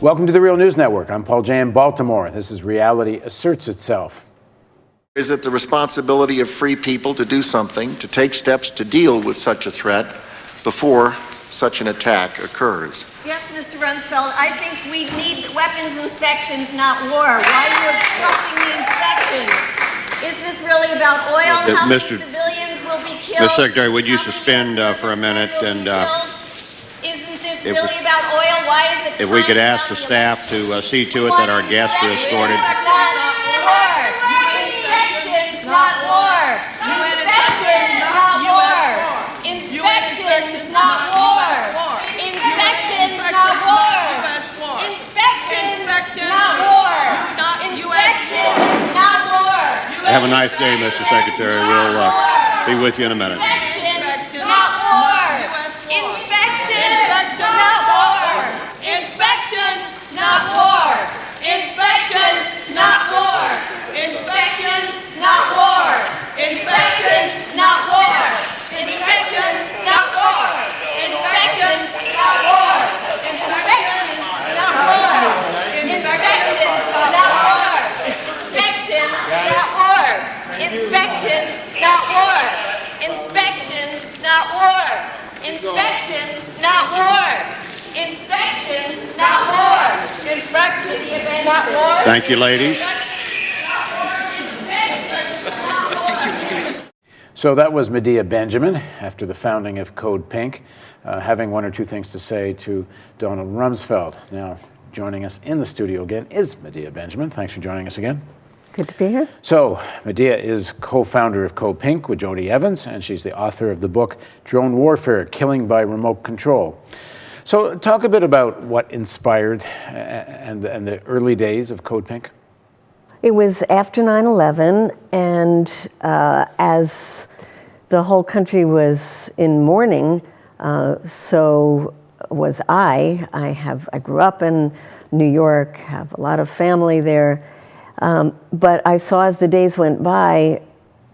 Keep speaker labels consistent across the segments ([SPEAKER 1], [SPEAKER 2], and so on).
[SPEAKER 1] Welcome to the Real News Network. I'm Paul J. in Baltimore. This is Reality Asserts Itself.
[SPEAKER 2] Is it the responsibility of free people to do something, to take steps to deal with such a threat before such an attack occurs?
[SPEAKER 3] Yes, Mr. Rumsfeld, I think we need weapons inspections, not war. Why are you obstructing the inspections? Is this really about oil? How many civilians will be killed?
[SPEAKER 4] Mr. Secretary, would you suspend for a minute and
[SPEAKER 3] isn't this really about oil? Why is it?
[SPEAKER 4] If we could ask the staff to see to it that our guests are escorted.
[SPEAKER 3] Inspections, not war. Inspections, not war. Inspections, not war. Inspections, not war. Inspections, not war. Inspections, not war.
[SPEAKER 4] Have a nice day, Mr. Secretary. We'll be with you in a minute.
[SPEAKER 3] Inspections, not war. Inspections, not war. Inspections, not war. Inspections, not war. Inspections, not war. Inspections, not war. Inspections, not war. Inspections, not war. Inspections, not war. Inspections, not war. Inspections, not war. Inspections, not war. Inspections, not war. Inspections, not war. Inspections, not war. Inspections, not war.
[SPEAKER 4] Thank you, ladies.
[SPEAKER 1] So that was Medea Benjamin, after the founding of Code Pink, having one or two things to say to Donald Rumsfeld. Now, joining us in the studio again is Medea Benjamin. Thanks for joining us again.
[SPEAKER 5] Good to be here.
[SPEAKER 1] So, Medea is co-founder of Code Pink with Jody Evans, and she's the author of the book Drone Warfare: Killing by Remote Control. So, talk a bit about what inspired and the early days of Code Pink.
[SPEAKER 5] It was after 9/11, and as the whole country was in mourning, so was I. I grew up in New York, have a lot of family there, but I saw as the days went by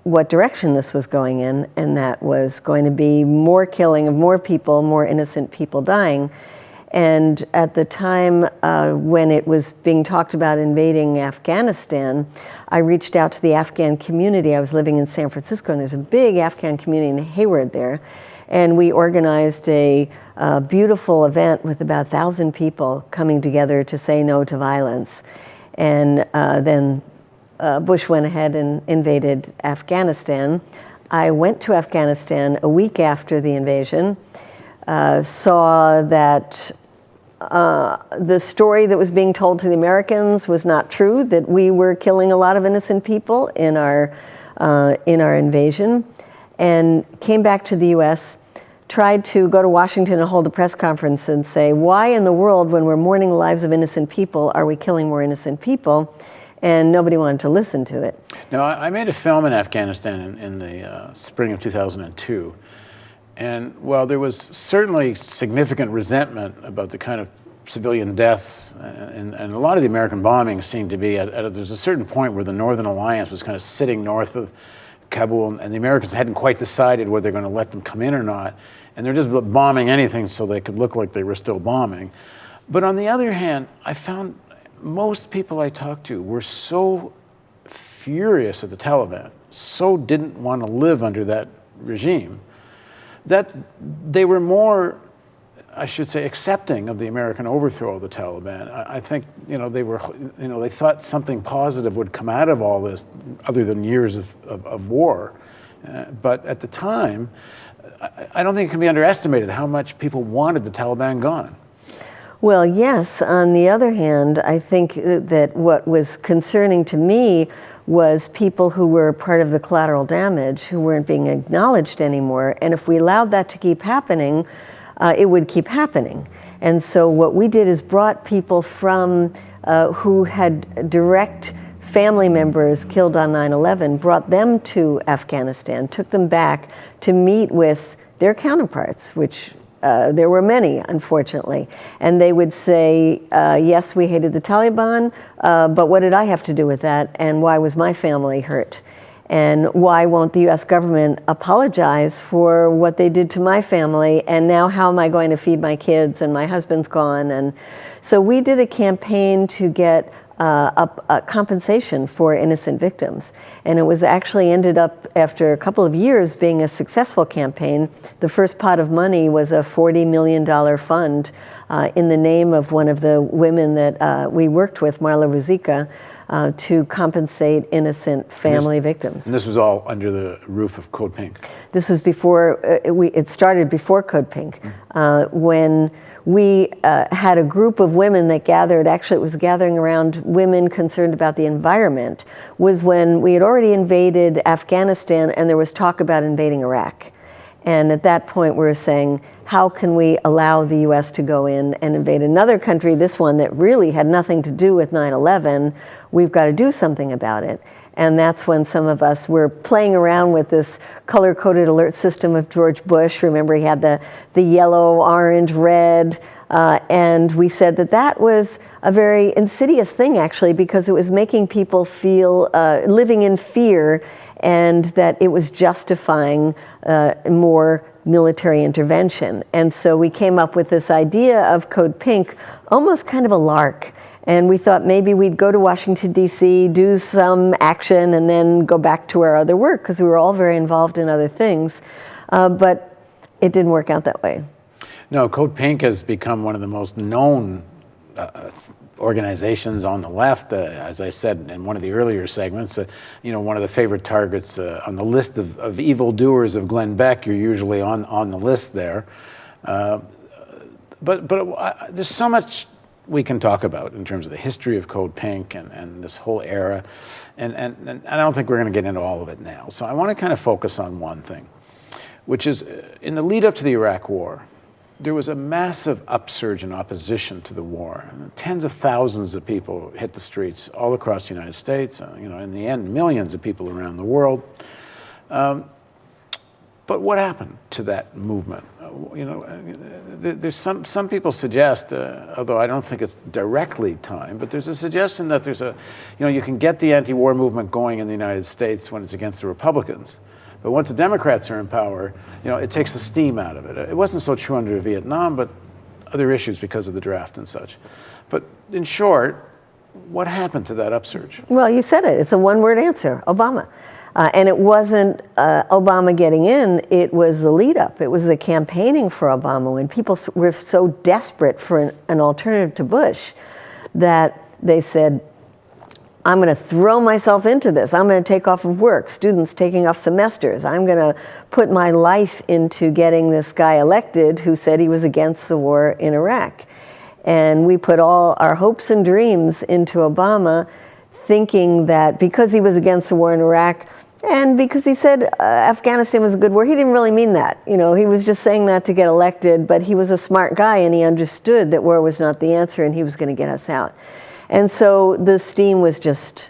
[SPEAKER 5] what direction this was going in, and that was going to be more killing of more people, more innocent people dying. And at the time when it was being talked about invading Afghanistan, I reached out to the Afghan community. I was living in San Francisco, and there's a big Afghan community in Hayward there. And we organized a beautiful event with about 1,000 people coming together to say no to violence. And then Bush went ahead and invaded Afghanistan. I went to Afghanistan a week after the invasion, saw that the story that was being told to the Americans was not true, that we were killing a lot of innocent people in our invasion, and came back to the U.S., tried to go to Washington and hold a press conference and say, why in the world, when we're mourning the lives of innocent people, are we killing more innocent people? And nobody wanted to listen to it.
[SPEAKER 1] Now, I made a film in Afghanistan in the spring of 2002. And while there was certainly significant resentment about the kind of civilian deaths, and a lot of the American bombings seemed to be there's a certain point where the Northern Alliance was kind of sitting north of Kabul, and the Americans hadn't quite decided whether they're going to let them come in or not. And they're just bombing anything so they could look like they were still bombing. But on the other hand, I found most people I talked to were so furious at the Taliban, so didn't want to live under that regime, that they were more, I should say, accepting of the American overthrow of the Taliban. I think, they thought something positive would come out of all this, other than years of war. But at the time, I don't think it can be underestimated how much people wanted the Taliban gone.
[SPEAKER 5] Well, yes. On the other hand, I think that what was concerning to me was people who were part of the collateral damage, who weren't being acknowledged anymore. And if we allowed that to keep happening, it would keep happening. And so what we did is brought people from who had direct family members killed on 9/11, brought them to Afghanistan, took them back to meet with their counterparts, which there were many, unfortunately. And they would say, yes, we hated the Taliban, but what did I have to do with that? And why was my family hurt? And why won't the US government apologize for what they did to my family? And now how am I going to feed my kids, and my husband's gone? And so we did a campaign to get a compensation for innocent victims. And it was actually ended up, after a couple of years, being a successful campaign. The first pot of money was a $40 million fund in the name of one of the women that we worked with, Marla Ruzicka, to compensate innocent family victims.
[SPEAKER 1] And this was all under the roof of Code Pink.
[SPEAKER 5] This was before, it started before Code Pink, when we had a group of women that gathered. Actually, it was gathering around women concerned about the environment, was when we had already invaded Afghanistan and there was talk about invading Iraq. And at that point, we were saying, how can we allow the US to go in and invade another country, this one that really had nothing to do with 9/11? We've got to do something about it. And that's when some of us were playing around with this color-coded alert system of George Bush. Remember, he had the yellow, orange, red, and we said that that was a very insidious thing, actually, because it was making people feel living in fear, and that it was justifying more military intervention. And so we came up with this idea of Code Pink, almost kind of a lark. And we thought maybe we'd go to Washington, D.C., do some action, and then go back to our other work, because we were all very involved in other things. But it didn't work out that way.
[SPEAKER 1] No, Code Pink has become one of the most known organizations on the left. As I said in one of the earlier segments, one of the favorite targets on the list of evildoers of Glenn Beck. You're usually on the list there. But there's so much we can talk about in terms of the history of Code Pink and this whole era. And I don't think we're going to get into all of it now. So I want to kind of focus on one thing, which is in the lead up to the Iraq War, there was a massive upsurge in opposition to the war. Tens of thousands of people hit the streets all across the United States, in the end, millions of people around the world. But what happened to that movement? There's some people suggest, although I don't think it's directly timed, but there's a suggestion that you can get the anti-war movement going in the United States when it's against the Republicans. But once the Democrats are in power, it takes the steam out of it. It wasn't so true under Vietnam, but other issues because of the draft and such. But in short, what happened to that upsurge?
[SPEAKER 5] Well, you said it. It's a one-word answer: Obama. And it wasn't Obama getting in, it was the lead up. It was the campaigning for Obama, when people were so desperate for an alternative to Bush that they said, I'm going to throw myself into this. I'm going to take off of work, students taking off semesters. I'm going to put my life into getting this guy elected who said he was against the war in Iraq. And we put all our hopes and dreams into Obama, thinking that because he was against the war in Iraq, and because he said Afghanistan was a good war, he didn't really mean that. He was just saying that to get elected, but he was a smart guy and he understood that war was not the answer and he was going to get us out. And so the steam was just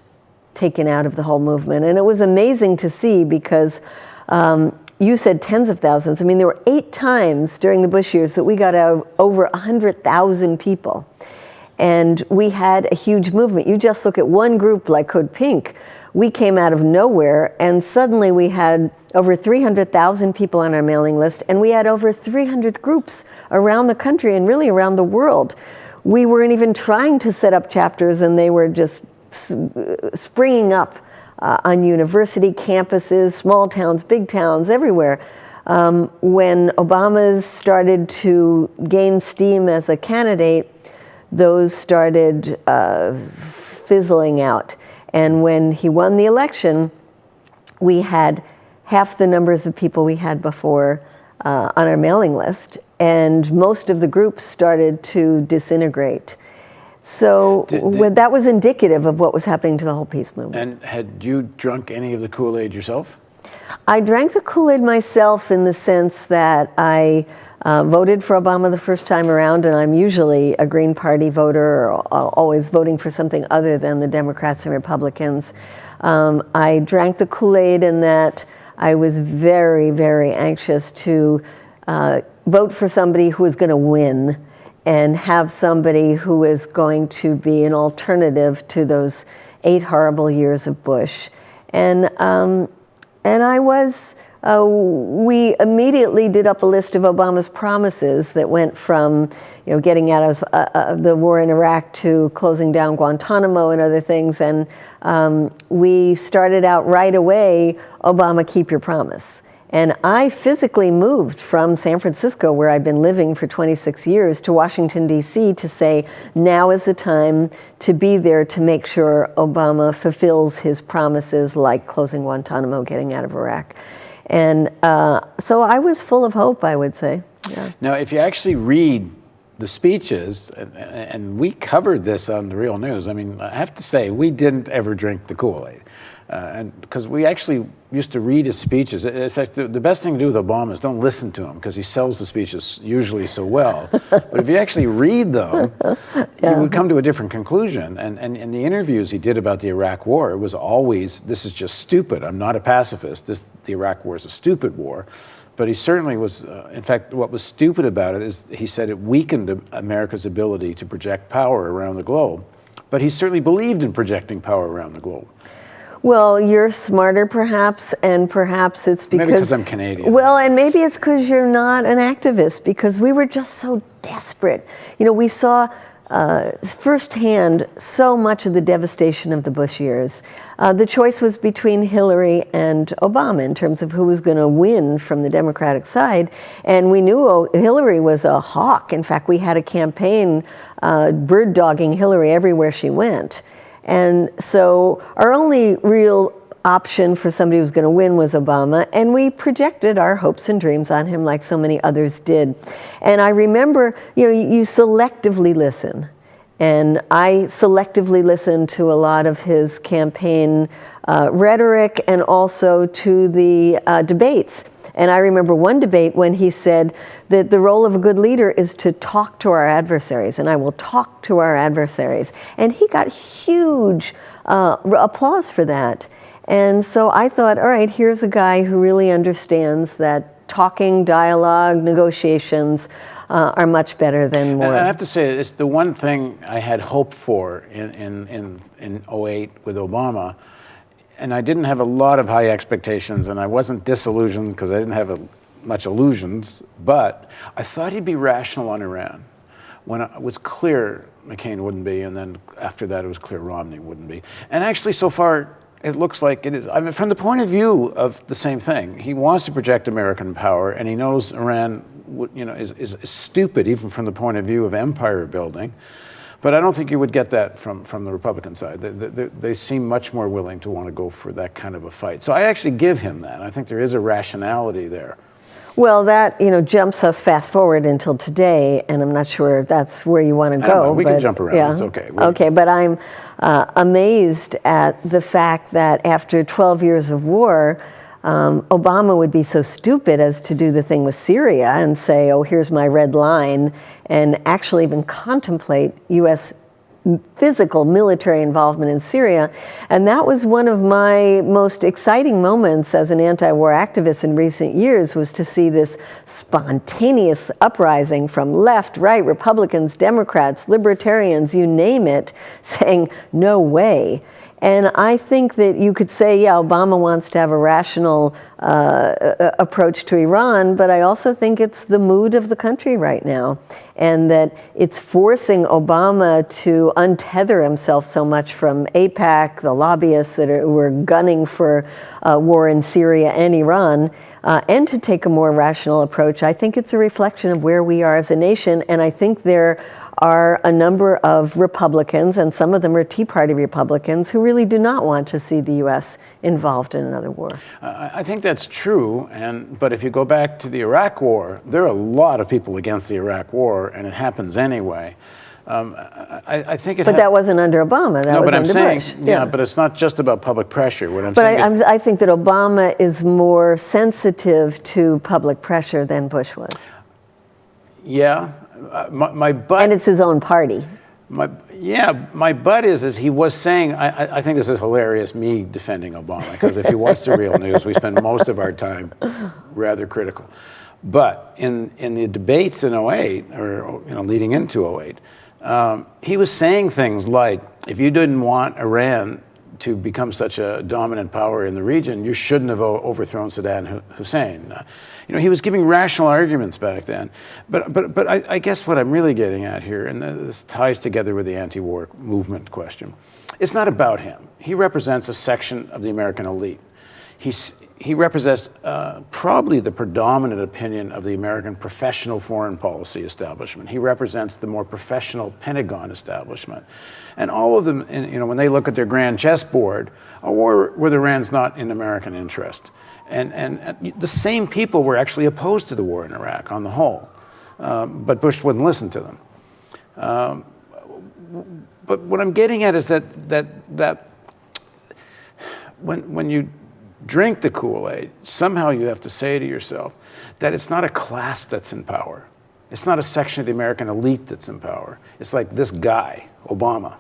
[SPEAKER 5] taken out of the whole movement. And it was amazing to see, because you said tens of thousands. I mean, there were 8 times during the Bush years that we got out over 100,000 people. And we had a huge movement. You just look at one group like Code Pink. We came out of nowhere, and suddenly we had over 300,000 people on our mailing list, and we had over 300 groups around the country and really around the world. We weren't even trying to set up chapters, and they were just springing up on university campuses, small towns, big towns, everywhere. When Obama started to gain steam as a candidate, those started fizzling out. And when he won the election, we had half the numbers of people we had before on our mailing list, and most of the groups started to disintegrate. So that was indicative of what was happening to the whole peace movement.
[SPEAKER 1] And had you drunk any of the Kool-Aid yourself?
[SPEAKER 5] I drank the Kool-Aid myself, in the sense that I voted for Obama the first time around, and I'm usually a Green Party voter, or always voting for something other than the Democrats and Republicans. I drank the Kool-Aid in that I was very, very anxious to vote for somebody who was going to win, and have somebody who is going to be an alternative to those 8 horrible years of Bush. And I was, we immediately did up a list of Obama's promises that went from, getting out of the war in Iraq to closing down Guantanamo and other things. And we started out right away, Obama, keep your promise. And I physically moved from San Francisco, where I'd been living for 26 years, to Washington, D.C. to say, now is the time to be there to make sure Obama fulfills his promises, like closing Guantanamo, getting out of Iraq. And so I was full of hope, I would say. Yeah.
[SPEAKER 1] Now, if you actually read the speeches, and we covered this on the Real News, I mean, I have to say, we didn't ever drink the Kool-Aid. And because we actually used to read his speeches. In fact, the best thing to do with Obama is don't listen to him, because he sells the speeches usually so well. But if you actually read them, you would come to a different conclusion. And in the interviews he did about the Iraq War, it was always, this is just stupid. I'm not a pacifist. The Iraq War is a stupid war. But he certainly was, in fact, what was stupid about it is he said it weakened America's ability to project power around the globe. But he certainly believed in projecting power around the globe.
[SPEAKER 5] Well, you're smarter perhaps, and perhaps it's because...
[SPEAKER 1] Maybe because I'm Canadian.
[SPEAKER 5] Well, and maybe it's because you're not an activist, because we were just so desperate. We saw firsthand so much of the devastation of the Bush years. The choice was between Hillary and Obama in terms of who was going to win from the Democratic side. And we knew Hillary was a hawk. In fact, we had a campaign bird-dogging Hillary everywhere she went. And so our only real option for somebody who was going to win was Obama, and we projected our hopes and dreams on him like so many others did. And I remember, you selectively listen. And I selectively listened to a lot of his campaign rhetoric and also to the debates. And I remember one debate when he said that the role of a good leader is to talk to our adversaries, and I will talk to our adversaries. And he got huge applause for that. And so I thought, all right, here's a guy who really understands that talking, dialogue, negotiations are much better than more.
[SPEAKER 1] And I have to say, it's the one thing I had hoped for in 08 with Obama. And I didn't have a lot of high expectations, and I wasn't disillusioned because I didn't have much illusions, but I thought he'd be rational on Iran. When it was clear McCain wouldn't be, and then after that it was clear Romney wouldn't be. And actually so far it looks like it is. I mean, from the point of view of the same thing, he wants to project American power, and he knows Iran is stupid even from the point of view of empire building. But I don't think you would get that from the Republican side. They seem much more willing to want to go for that kind of a fight. So I actually give him that. I think there is a rationality there.
[SPEAKER 5] Well, that jumps us fast forward until today, and I'm not sure that's where you want to go.
[SPEAKER 1] We can jump around. Yeah. It's okay.
[SPEAKER 5] Okay, but I'm amazed at the fact that after 12 years of war, Obama would be so stupid as to do the thing with Syria and say, oh, here's my red line, and actually even contemplate U.S. physical military involvement in Syria. And that was one of my most exciting moments as an anti-war activist in recent years, was to see this spontaneous uprising from left, right, Republicans, Democrats, libertarians, you name it, saying, no way. And I think that you could say, yeah, Obama wants to have a rational approach to Iran, but I also think it's the mood of the country right now, and that it's forcing Obama to untether himself so much from AIPAC, the lobbyists that were gunning for war in Syria and Iran, and to take a more rational approach. I think it's a reflection of where we are as a nation, and I think there are a number of Republicans, and some of them are Tea Party Republicans, who really do not want to see the U.S. involved in another war.
[SPEAKER 1] I think that's true, but if you go back to the Iraq War, there are a lot of people against the Iraq War, and it happens anyway. I think it.
[SPEAKER 5] But that wasn't under Obama. That was under Bush.
[SPEAKER 1] Yeah, but it's not just about public pressure.
[SPEAKER 5] I think that Obama is more sensitive to public pressure than Bush was.
[SPEAKER 1] Yeah. My butt,
[SPEAKER 5] and it's his own party.
[SPEAKER 1] My butt is he was saying, I think this is hilarious, me defending Obama, because if you watch the Real News, we spend most of our time rather critical. But in the debates in 08, or leading into 08, he was saying things like, if you didn't want Iran to become such a dominant power in the region, you shouldn't have overthrown Saddam Hussein. He was giving rational arguments back then. But I guess what I'm really getting at here, and this ties together with the anti-war movement question, it's not about him. He represents a section of the American elite. He represents probably the predominant opinion of the American professional foreign policy establishment. He represents the more professional Pentagon establishment. And all of them, when they look at their grand chessboard, a war with Iran's not in American interest. And the same people were actually opposed to the war in Iraq on the whole, but Bush wouldn't listen to them. But what I'm getting at is that when you drink the Kool-Aid, somehow you have to say to yourself that it's not a class that's in power. It's not a section of the American elite that's in power. It's like this guy, Obama.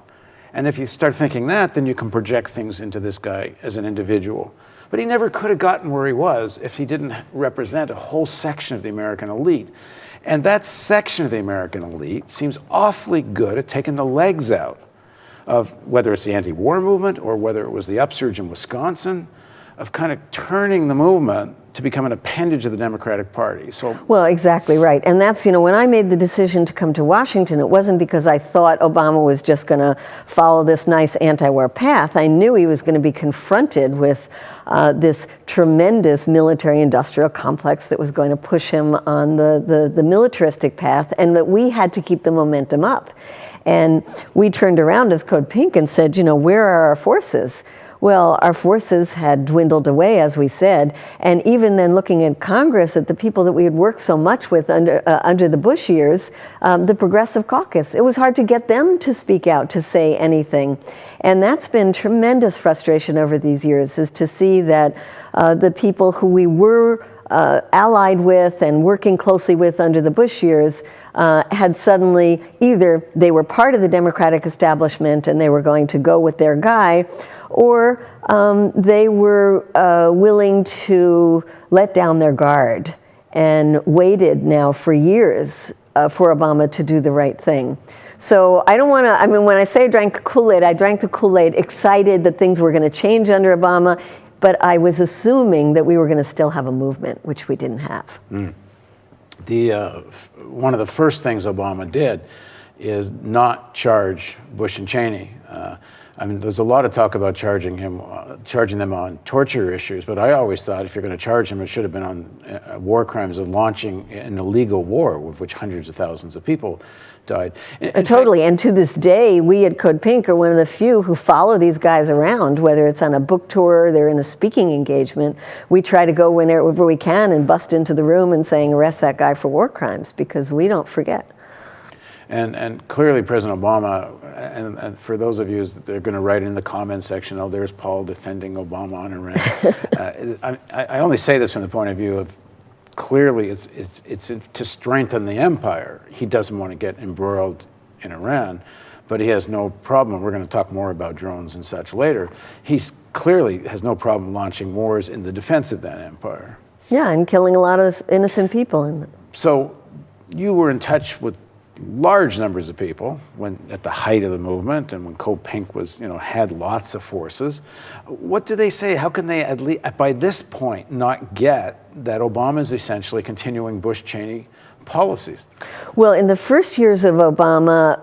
[SPEAKER 1] And if you start thinking that, then you can project things into this guy as an individual. But he never could have gotten where he was if he didn't represent a whole section of the American elite. And that section of the American elite seems awfully good at taking the legs out of whether it's the anti-war movement or whether it was the upsurge in Wisconsin, of kind of turning the movement to become an appendage of the Democratic Party.
[SPEAKER 5] Well, exactly right. And that's, when I made the decision to come to Washington, it wasn't because I thought Obama was just going to follow this nice anti-war path. I knew he was going to be confronted with this tremendous military-industrial complex that was going to push him on the militaristic path, and that we had to keep the momentum up. And we turned around as Code Pink and said, where are our forces? Well, our forces had dwindled away, as we said, and even then looking at Congress, at the people that we had worked so much with under the Bush years, the Progressive Caucus, it was hard to get them to speak out, to say anything. And that's been tremendous frustration over these years, is to see that the people who we were allied with and working closely with under the Bush years had suddenly, either they were part of the Democratic establishment and they were going to go with their guy, or they were willing to let down their guard and waited now for years for Obama to do the right thing. So I don't want to, when I say I drank the Kool-Aid, I drank the Kool-Aid excited that things were going to change under Obama, but I was assuming that we were going to still have a movement, which we didn't have.
[SPEAKER 1] One of the first things Obama did is not charge Bush and Cheney. There's a lot of talk about charging them on torture issues, but I always thought if you're going to charge him, it should have been on war crimes of launching an illegal war, with which hundreds of thousands of people died.
[SPEAKER 5] Totally, and to this day, we at Code Pink are one of the few who follow these guys around, whether it's on a book tour, they're in a speaking engagement. We try to go whenever we can and bust into the room and saying, arrest that guy for war crimes, because we don't forget.
[SPEAKER 1] And clearly President Obama, and for those of you that are going to write in the comment section, oh, there's Paul defending Obama on Iran. I only say this from the point of view of clearly it's to strengthen the empire. He doesn't want to get embroiled in Iran, but he has no problem. We're going to talk more about drones and such later. He clearly has no problem launching wars in the defense of that empire.
[SPEAKER 5] Yeah, and killing a lot of innocent people.
[SPEAKER 1] So you were in touch with large numbers of people when at the height of the movement, and when Code Pink was, had lots of forces. What do they say? How can they, at least by this point, not get that Obama is essentially continuing Bush-Cheney policies? Well,
[SPEAKER 5] in the first years of Obama,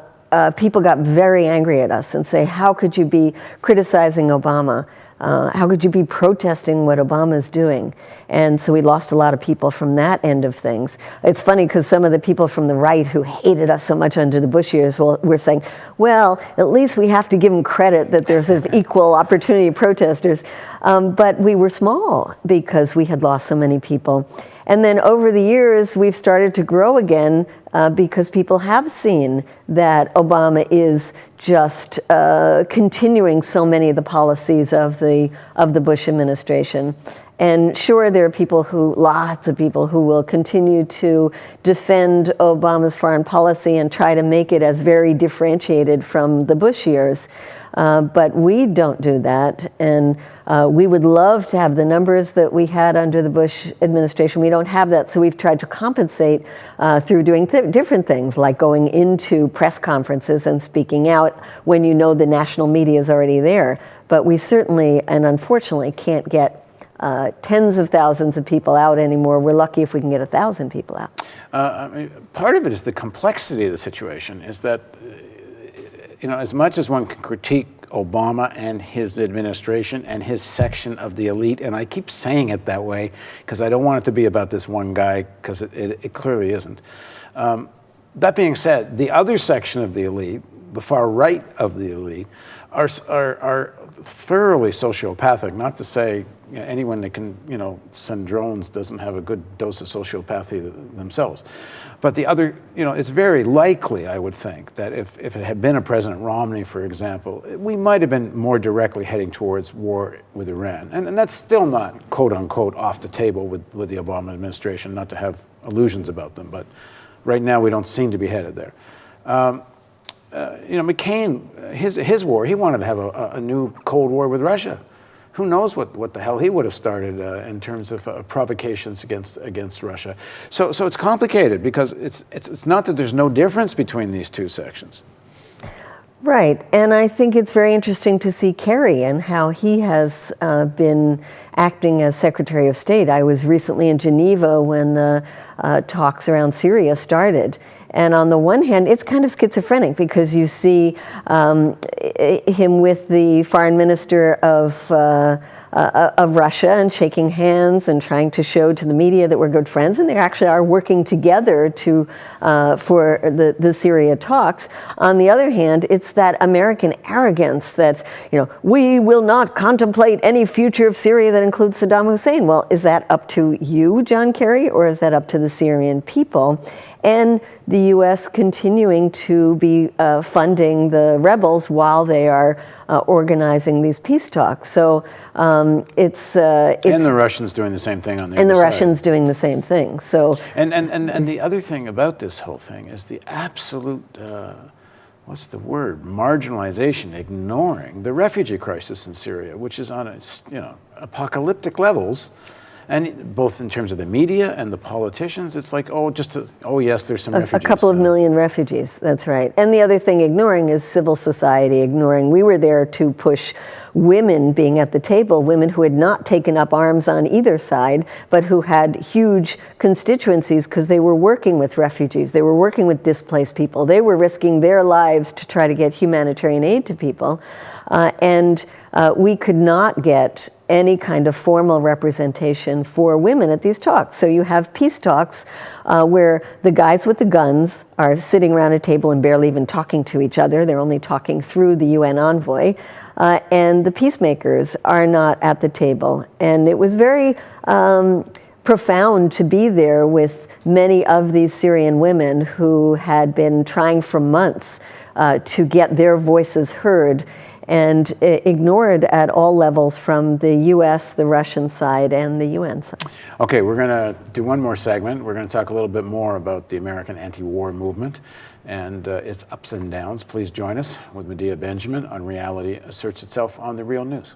[SPEAKER 5] people got very angry at us and say, how could you be criticizing Obama? How could you be protesting what Obama's doing? And so we lost a lot of people from that end of things. It's funny because some of the people from the right who hated us so much under the Bush years were saying, well, at least we have to give them credit that they're sort of equal opportunity protesters. But we were small because we had lost so many people. And then over the years, we've started to grow again because people have seen that Obama is just continuing so many of the policies of the Bush administration. And sure, there are lots of people who will continue to defend Obama's foreign policy and try to make it as very differentiated from the Bush years. But we don't do that, and we would love to have the numbers that we had under the Bush administration. We don't have that, so we've tried to compensate through doing different things, like going into press conferences and speaking out when you know the national media is already there. But we certainly, and unfortunately, can't get tens of thousands of people out anymore. We're lucky if we can get 1,000 people out.
[SPEAKER 1] I mean, part of it is the complexity of the situation, is that, as much as one can critique Obama and his administration and his section of the elite, and I keep saying it that way because I don't want it to be about this one guy, because it clearly isn't. That being said, the other section of the elite, the far right of the elite, are thoroughly sociopathic. Not to say anyone that can send drones doesn't have a good dose of sociopathy themselves. But the other, it's very likely, I would think, that if it had been a President Romney, for example, we might have been more directly heading towards war with Iran. And that's still not, quote unquote, off the table with the Obama administration, not to have illusions about them. But right now, we don't seem to be headed there. McCain, his war, he wanted to have a new Cold War with Russia. Who knows what the hell he would have started in terms of provocations against Russia. So it's complicated, because it's not that there's no difference between these two sections.
[SPEAKER 5] Right, and I think it's very interesting to see Kerry and how he has been acting as Secretary of State. I was recently in Geneva when the talks around Syria started. And on the one hand, it's kind of schizophrenic, because you see him with the foreign minister of Russia and shaking hands and trying to show to the media that we're good friends, and they actually are working together for the Syria talks. On the other hand, it's that American arrogance that, we will not contemplate any future of Syria that includes Saddam Hussein. Well, is that up to you, John Kerry, or is that up to the Syrian people? And the U.S. continuing to be funding the rebels while they are organizing these peace talks. So it's and
[SPEAKER 1] the Russians doing the same thing on the other
[SPEAKER 5] and the
[SPEAKER 1] side.
[SPEAKER 5] Russians doing the same thing. So
[SPEAKER 1] and the other thing about this whole thing is the absolute what's the word, marginalization, ignoring the refugee crisis in Syria, which is on apocalyptic levels. And both in terms of the media and the politicians, it's like, yes, there's some refugees.
[SPEAKER 5] A couple of million refugees, that's right. And the other thing ignoring is civil society, we were there to push women being at the table, women who had not taken up arms on either side, but who had huge constituencies because they were working with refugees, they were working with displaced people, they were risking their lives to try to get humanitarian aid to people. And we could not get any kind of formal representation for women at these talks. So you have peace talks where the guys with the guns are sitting around a table and barely even talking to each other. They're only talking through the UN envoy. And the peacemakers are not at the table. And it was very profound to be there with many of these Syrian women who had been trying for months to get their voices heard, and ignored at all levels from the U.S., the Russian side, and the UN side.
[SPEAKER 1] Okay, we're going to do one more segment. We're going to talk a little bit more about the American anti-war movement and its ups and downs. Please join us with Medea Benjamin on Reality Asserts Itself on The Real News.